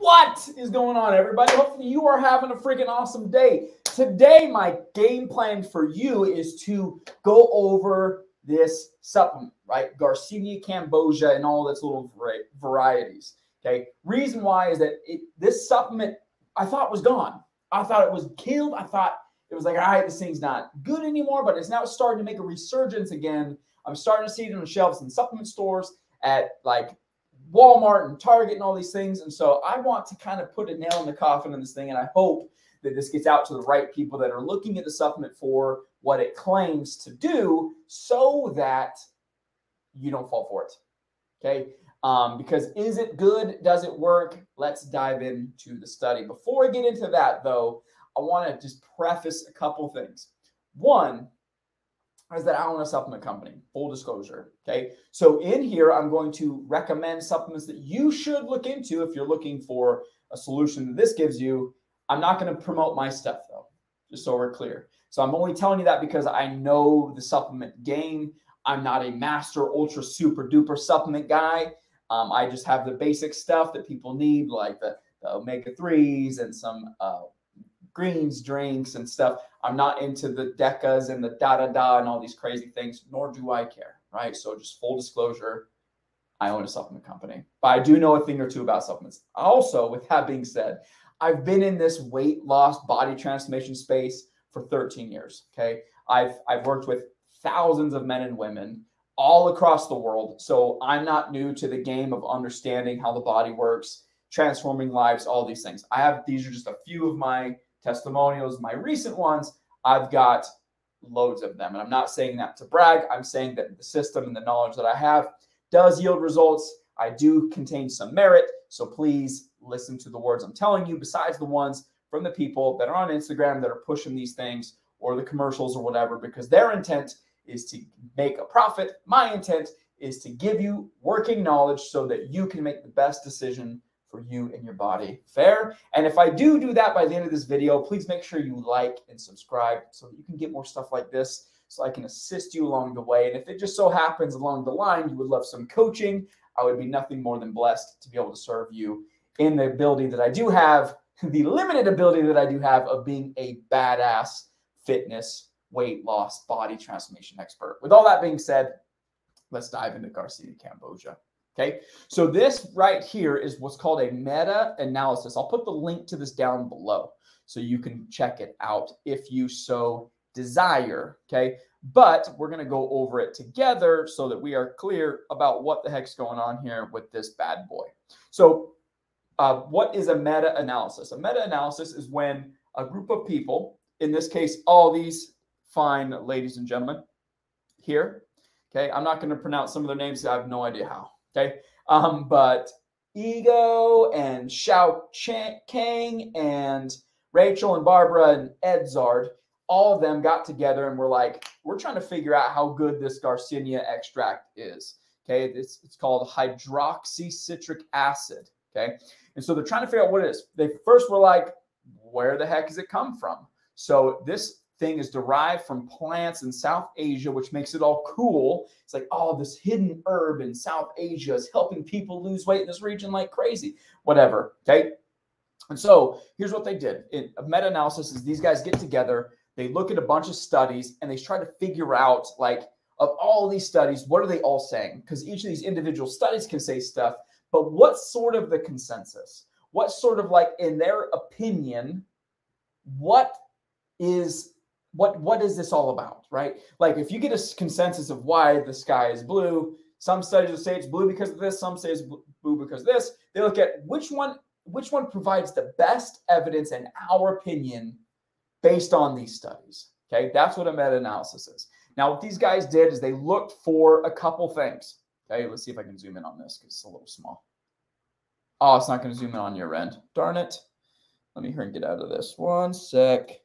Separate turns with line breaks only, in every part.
What is going on, everybody? Hopefully you are having a freaking awesome day. Today, my game plan for you is to go over this supplement, right? Garcinia, Cambogia, and all its little varieties, okay? Reason why is that this supplement, I thought was gone. I thought it was killed. I thought it was like, all right, this thing's not good anymore, but it's now starting to make a resurgence again. I'm starting to see it on the shelves in supplement stores at like Walmart and Target and all these things. And so I want to kind of put a nail in the coffin in this thing. And I hope that this gets out to the right people that are looking at the supplement for what it claims to do so that you don't fall for it. Okay. Because is it good? Does it work? Let's dive into the study. Before I get into that, though, I want to just preface a couple things. One is that I own a supplement company, full disclosure, okay? So in here, I'm going to recommend supplements that you should look into if you're looking for a solution that this gives you. I'm not going to promote my stuff, though, just so we're clear. So I'm only telling you that because I know the supplement game. I'm not a master, ultra, super duper supplement guy. I just have the basic stuff that people need, like the omega-3s and some greens drinks and stuff. I'm not into the decas and the da-da-da and all these crazy things, nor do I care, right? So just full disclosure, I own a supplement company, but I do know a thing or two about supplements. Also, with that being said, I've been in this weight loss body transformation space for 13 years, okay? I've worked with thousands of men and women all across the world. So I'm not new to the game of understanding how the body works, transforming lives, all these things. These are just a few of my testimonials, my recent ones. I've got loads of them. And I'm not saying that to brag. I'm saying that the system and the knowledge that I have does yield results. I do contain some merit. So please listen to the words I'm telling you, besides the ones from the people that are on Instagram that are pushing these things or the commercials or whatever, because their intent is to make a profit. My intent is to give you working knowledge so that you can make the best decision for you and your body. Fair? And if I do that by the end of this video, please make sure you like and subscribe so that you can get more stuff like this, so I can assist you along the way. And if it just so happens along the line you would love some coaching, I would be nothing more than blessed to be able to serve you in the ability that I do have, the limited ability that I do have of being a badass fitness, weight loss, body transformation expert. With all that being said, let's dive into Garcinia, Cambogia. Okay, so this right here is what's called a meta-analysis. I'll put the link to this down below so you can check it out if you so desire, okay? But we're going to go over it together so that we are clear about what the heck's going on here with this bad boy. So what is a meta-analysis? A meta-analysis is when a group of people, in this case, all these fine ladies and gentlemen here, okay? I'm not going to pronounce some of their names. I have no idea how. Okay, but Ego and Xiao Kang and Rachel and Barbara and Edzard, all of them got together and were like, we're trying to figure out how good this Garcinia extract is. Okay, it's called hydroxycitric acid. Okay, and so they're trying to figure out what it is. They first were like, where the heck does it come from? So this thing is derived from plants in South Asia, which makes it all cool. It's like, oh, this hidden herb in South Asia is helping people lose weight in this region like crazy, whatever, okay? And so here's what they did. In a meta-analysis is these guys get together, they look at a bunch of studies, and they try to figure out, like, of all these studies, what are they all saying? Because each of these individual studies can say stuff, but what's sort of the consensus? What's sort of like, in their opinion, what is this all about, right? Like if you get a consensus of why the sky is blue, some studies will say it's blue because of this, some say it's blue because of this. They look at which one provides the best evidence in our opinion based on these studies, okay? That's what a meta-analysis is. Now, what these guys did is they looked for a couple things, okay? Let's see if I can zoom in on this because it's a little small. Oh, it's not going to zoom in on your end. Darn it. Let me hurry and get out of this. One sec.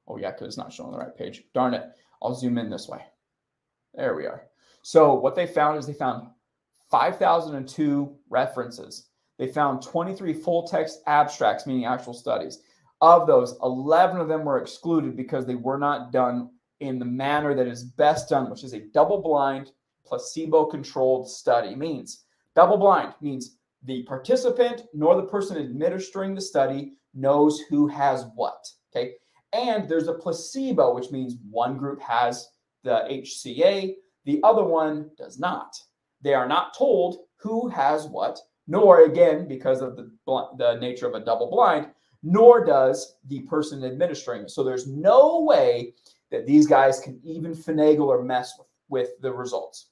Oh, yeah, because it's not showing the right page. Darn it. I'll zoom in this way. There we are. So what they found is they found 5,002 references. They found 23 full-text abstracts, meaning actual studies. Of those, 11 of them were excluded because they were not done in the manner that is best done, which is a double-blind, placebo-controlled study. Means Double blind means the participant nor the person administering the study knows who has what, okay? And there's a placebo, which means one group has the HCA, the other one does not. They are not told who has what, nor, again, because of the nature of a double blind, nor does the person administering it. So there's no way that these guys can even finagle or mess with the results.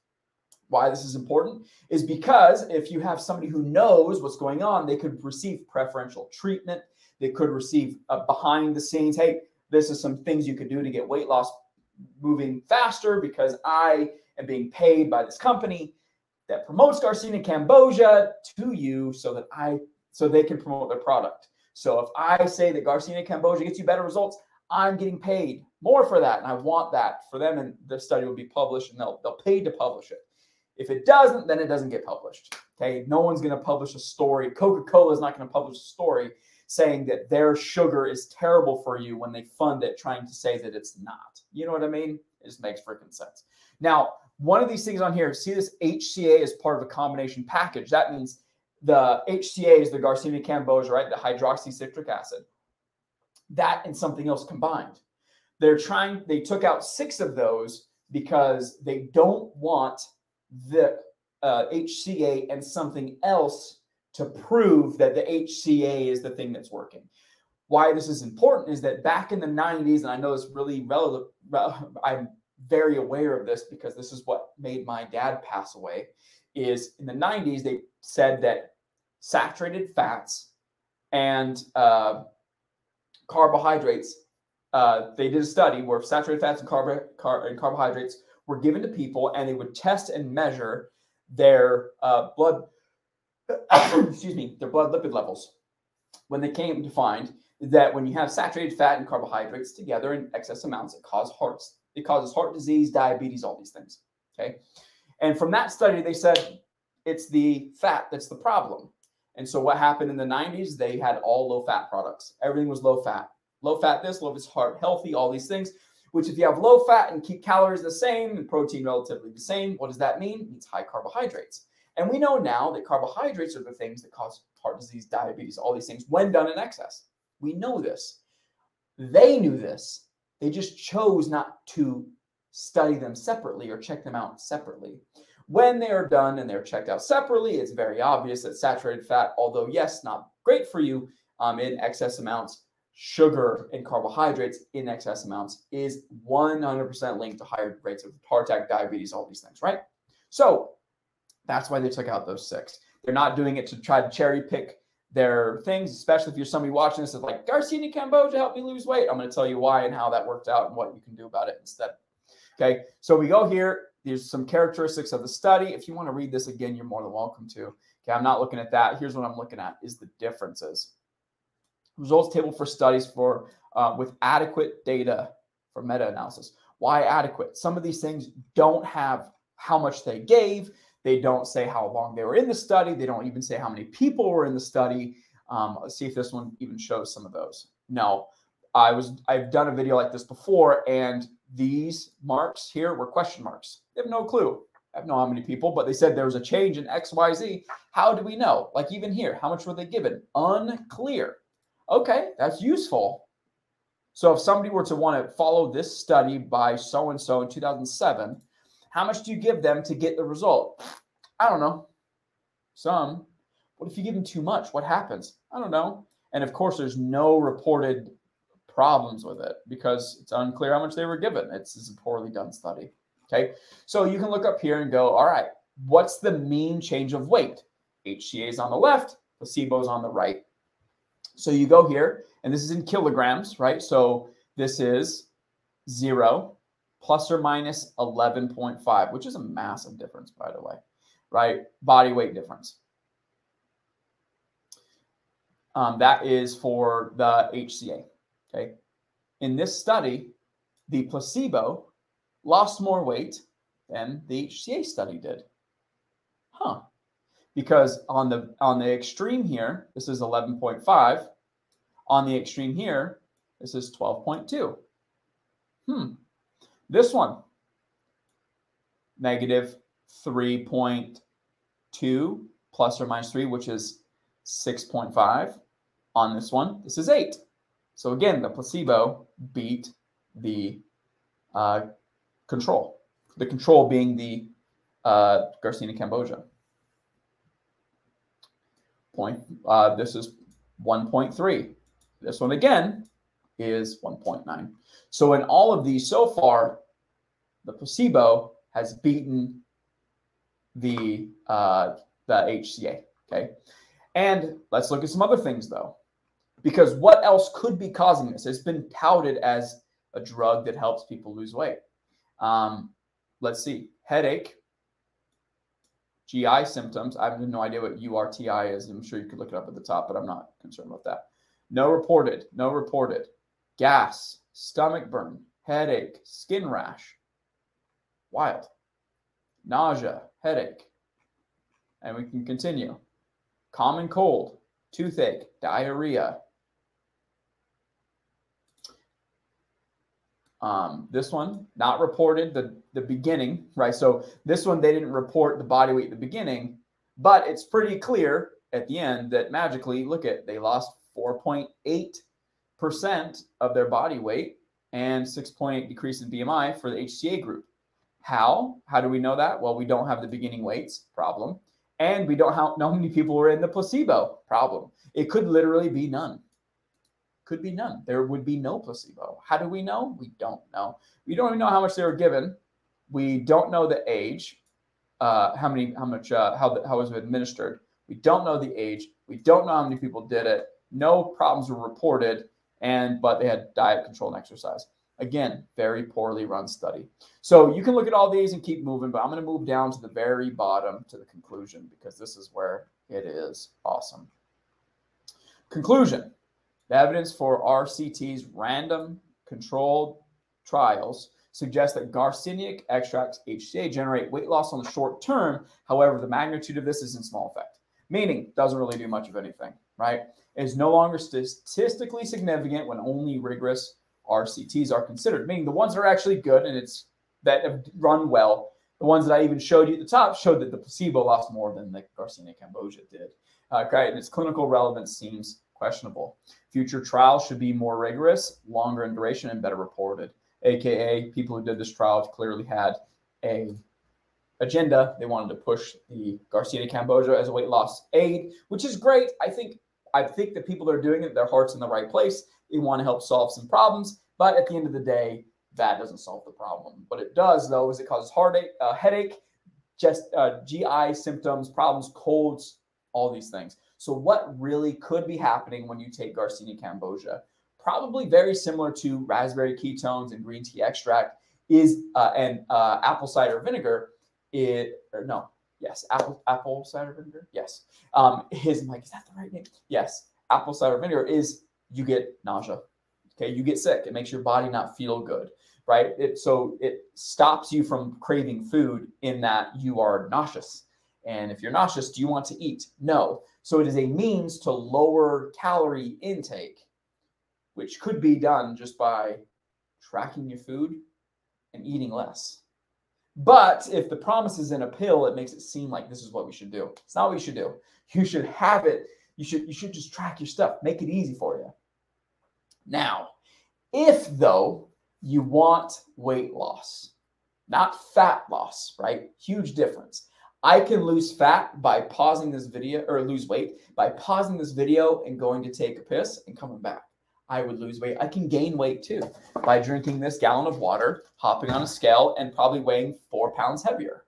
Why this is important is because if you have somebody who knows what's going on, they could receive preferential treatment. They could receive behind the scenes, hey, this is some things you could do to get weight loss moving faster because I am being paid by this company that promotes Garcinia Cambogia to you so they can promote their product. So if I say that Garcinia Cambogia gets you better results, I'm getting paid more for that. And I want that for them. And the study will be published and they'll pay to publish it. If it doesn't, then it doesn't get published. Okay. No one's going to publish a story. Coca-Cola is not going to publish a story saying that their sugar is terrible for you when they fund it, trying to say that it's not. You know what I mean? It just makes freaking sense. Now, one of these things on here, see this HCA is part of a combination package. That means the HCA is the Garcinia Cambogia, right? The hydroxycitric acid. That and something else combined. They took out 6 of those because they don't want the HCA and something else to prove that the HCA is the thing that's working. Why this is important is that back in the 90s, and I know it's really relevant, I'm very aware of this because this is what made my dad pass away, is in the 90s, they said that saturated fats and carbohydrates, they did a study where saturated fats and carbohydrates were given to people and they would test and measure their blood lipid levels. When they came to find that when you have saturated fat and carbohydrates together in excess amounts, it causes heart disease, diabetes, all these things. Okay. And from that study, they said it's the fat that's the problem. And so what happened in the 90s, they had all low fat products. Everything was low fat. Low fat this, low heart healthy, all these things, which if you have low fat and keep calories the same and protein relatively the same, what does that mean? It means high carbohydrates. And we know now that carbohydrates are the things that cause heart disease, diabetes, all these things when done in excess. We know this. They knew this. They just chose not to study them separately or check them out separately. When they are done and they're checked out separately, it's very obvious that saturated fat, although yes, not great for you in excess amounts, sugar and carbohydrates in excess amounts is 100% linked to higher rates of heart attack, diabetes, all these things, right? So that's why they took out those 6. They're not doing it to try to cherry pick their things, especially if you're somebody watching this that's like, Garcinia Cambogia helped me lose weight. I'm going to tell you why and how that worked out and what you can do about it instead. Okay, so we go here. There's some characteristics of the study. If you want to read this again, you're more than welcome to. Okay, I'm not looking at that. Here's what I'm looking at is the differences. Results table for studies with adequate data for meta-analysis. Why adequate? Some of these things don't have how much they gave. They don't say how long they were in the study. They don't even say how many people were in the study. Let's see if this one even shows some of those. No, I've done a video like this before, and these marks here were question marks. They have no clue. I don't know how many people, but they said there was a change in XYZ. How do we know? Like even here, how much were they given? Unclear. Okay, that's useful. So if somebody were to want to follow this study by so-and-so in 2007, how much do you give them to get the result? I don't know. Some. What if you give them too much? What happens? I don't know. And of course, there's no reported problems with it because it's unclear how much they were given. It's a poorly done study. Okay. So you can look up here and go, all right, what's the mean change of weight? HCA is on the left, placebo is on the right. So you go here, and this is in kilograms, right? So this is 0 plus or minus 11.5, which is a massive difference, by the way, right? Body weight difference. That is for the HCA, okay? In this study, the placebo lost more weight than the HCA study did. Huh. Because on the extreme here, this is 11.5. On the extreme here, this is 12.2. This one, negative 3.2 plus or minus 3, which is 6.5. On this one, this is 8. So again, the placebo beat the control. The control being the Garcinia Cambogia. This is 1.3. This one again is 1.9. So in all of these so far, the placebo has beaten the HCA. Okay, and let's look at some other things though, because what else could be causing this? It's been touted as a drug that helps people lose weight. Let's see, headache, GI symptoms. I have no idea what URTI is. I'm sure you could look it up at the top, but I'm not concerned about that. No reported. Gas, stomach burn, headache, skin rash. Wild. Nausea, headache. And we can continue. Common cold, toothache, diarrhea. This one, not reported, the beginning, right? So this one, they didn't report the body weight at the beginning, but it's pretty clear at the end that magically, look at, they lost 4.8% of their body weight and 6.8 decrease in BMI for the HCA group. How? How do we know that? Well, we don't have the beginning weights, problem. And we don't know how many people were in the placebo, problem. It could literally be none. Could be none. There would be no placebo. How do we know? We don't know. We don't even know how much they were given. We don't know the age, how it was administered. We don't know the age. We don't know how many people did it. No problems were reported, but they had diet control and exercise. Again, very poorly run study. So you can look at all these and keep moving, but I'm going to move down to the very bottom to the conclusion because this is where it is awesome. Conclusion. The evidence for RCT's random controlled trials suggests that Garcinia extracts HCA generate weight loss on the short term. However, the magnitude of this is in small effect, meaning it doesn't really do much of anything, right? It is no longer statistically significant when only rigorous RCTs are considered, meaning the ones that are actually good and that have run well, the ones that I even showed you at the top showed that the placebo lost more than the Garcinia Cambogia did. Okay, and its clinical relevance seems questionable. Future trials should be more rigorous, longer in duration, and better reported. AKA, people who did this trial clearly had a agenda. They wanted to push the Garcinia Cambogia as a weight loss aid, which is great. I think that people that are doing it, their heart's in the right place. They want to help solve some problems, but at the end of the day, that doesn't solve the problem. What it does, though, is it causes headache, just GI symptoms, problems, colds, all these things. So what really could be happening when you take Garcinia Cambogia? Probably very similar to raspberry ketones and green tea extract and apple cider vinegar. Apple cider vinegar. Yes. I'm like, is that the right name? Yes. Apple cider vinegar is you get nausea. Okay, you get sick. It makes your body not feel good, right? So it stops you from craving food in that you are nauseous. And if you're nauseous, do you want to eat? No. So it is a means to lower calorie intake, which could be done just by tracking your food and eating less. But if the promise is in a pill, it makes it seem like this is what we should do. It's not what you should do. You should have it. You should just track your stuff. Make it easy for you. Now, if though you want weight loss, not fat loss, right? Huge difference. I can lose fat by pausing this video, or lose weight by pausing this video and going to take a piss and coming back. I would lose weight. I can gain weight too by drinking this gallon of water, hopping on a scale, and probably weighing 4 pounds heavier.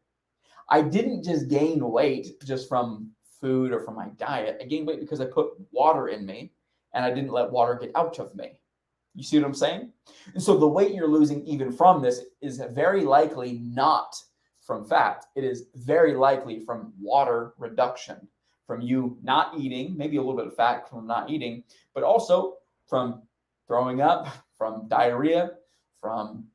I didn't just gain weight just from food or from my diet. I gained weight because I put water in me and I didn't let water get out of me. You see what I'm saying? And so the weight you're losing even from this is very likely not from fat. It is very likely from water reduction, from you not eating, maybe a little bit of fat from not eating, but also from throwing up, from diarrhea, from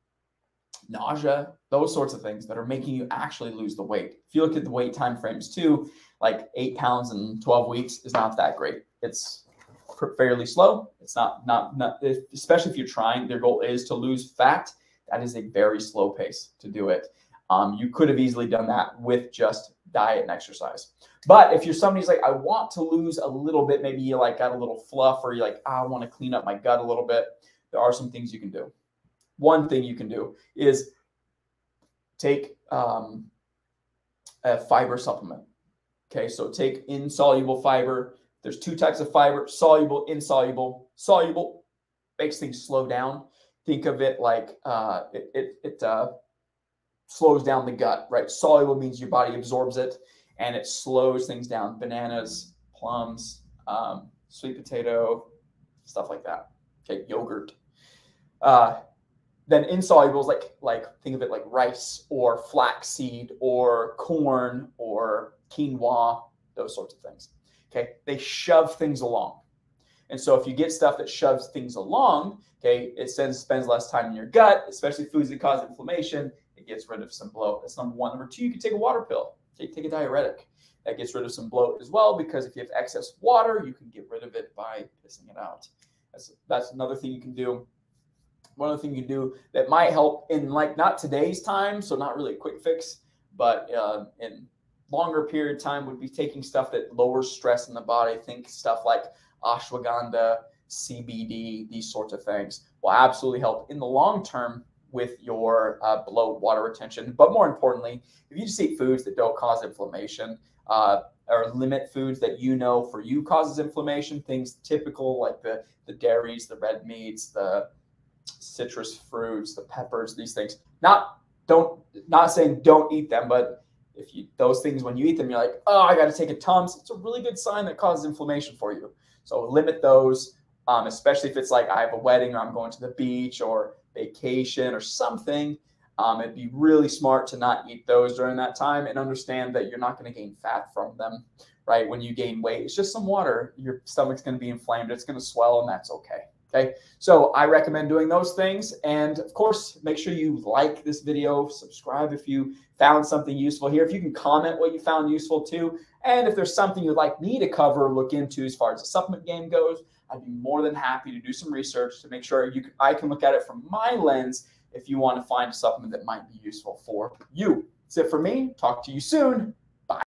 nausea, those sorts of things that are making you actually lose the weight. If you look at the weight time frames too, like 8 pounds in 12 weeks is not that great. It's fairly slow. It's not especially if you're trying, their goal is to lose fat. That is a very slow pace to do it. You could have easily done that with just diet and exercise. But if you're somebody who's like, I want to lose a little bit, maybe you like got a little fluff, or you're like, I want to clean up my gut a little bit, there are some things you can do. One thing you can do is take a fiber supplement. Okay, so take insoluble fiber. There's two types of fiber: soluble, insoluble. Soluble makes things slow down. Think of it like it slows down the gut, right? Soluble means your body absorbs it and it slows things down. Bananas, plums, sweet potato, stuff like that. Okay, yogurt. Then insoluble is like think of it like rice or flaxseed or corn or quinoa, those sorts of things. Okay, they shove things along. And so if you get stuff that shoves things along, okay, it spends less time in your gut, especially foods that cause inflammation. It gets rid of some bloat. That's number one. Number two, you can take a water pill. Take a diuretic. That gets rid of some bloat as well, because if you have excess water, you can get rid of it by pissing it out. That's another thing you can do. One other thing you can do that might help in like not today's time, so not really a quick fix, but in longer period of time would be taking stuff that lowers stress in the body. Think stuff like ashwagandha, CBD, these sorts of things will absolutely help in the long term with your bloat, water retention. But more importantly, if you just eat foods that don't cause inflammation, or limit foods that you know for you causes inflammation, things typical like the dairies, the red meats, the citrus fruits, the peppers, these things. Not saying don't eat them, but if those things, when you eat them, you're like, oh, I got to take a Tums. It's a really good sign that causes inflammation for you. So limit those, especially if it's like I have a wedding or I'm going to the beach or vacation or something. It'd be really smart to not eat those during that time, and understand that you're not going to gain fat from them, right? When you gain weight, it's just some water. Your stomach's going to be inflamed. It's going to swell, and that's okay. Okay, so I recommend doing those things. And of course, make sure you like this video, subscribe if you found something useful here. If you can comment what you found useful too. And if there's something you'd like me to cover or look into as far as the supplement game goes, I'd be more than happy to do some research to make sure I can look at it from my lens if you want to find a supplement that might be useful for you. That's it for me. Talk to you soon.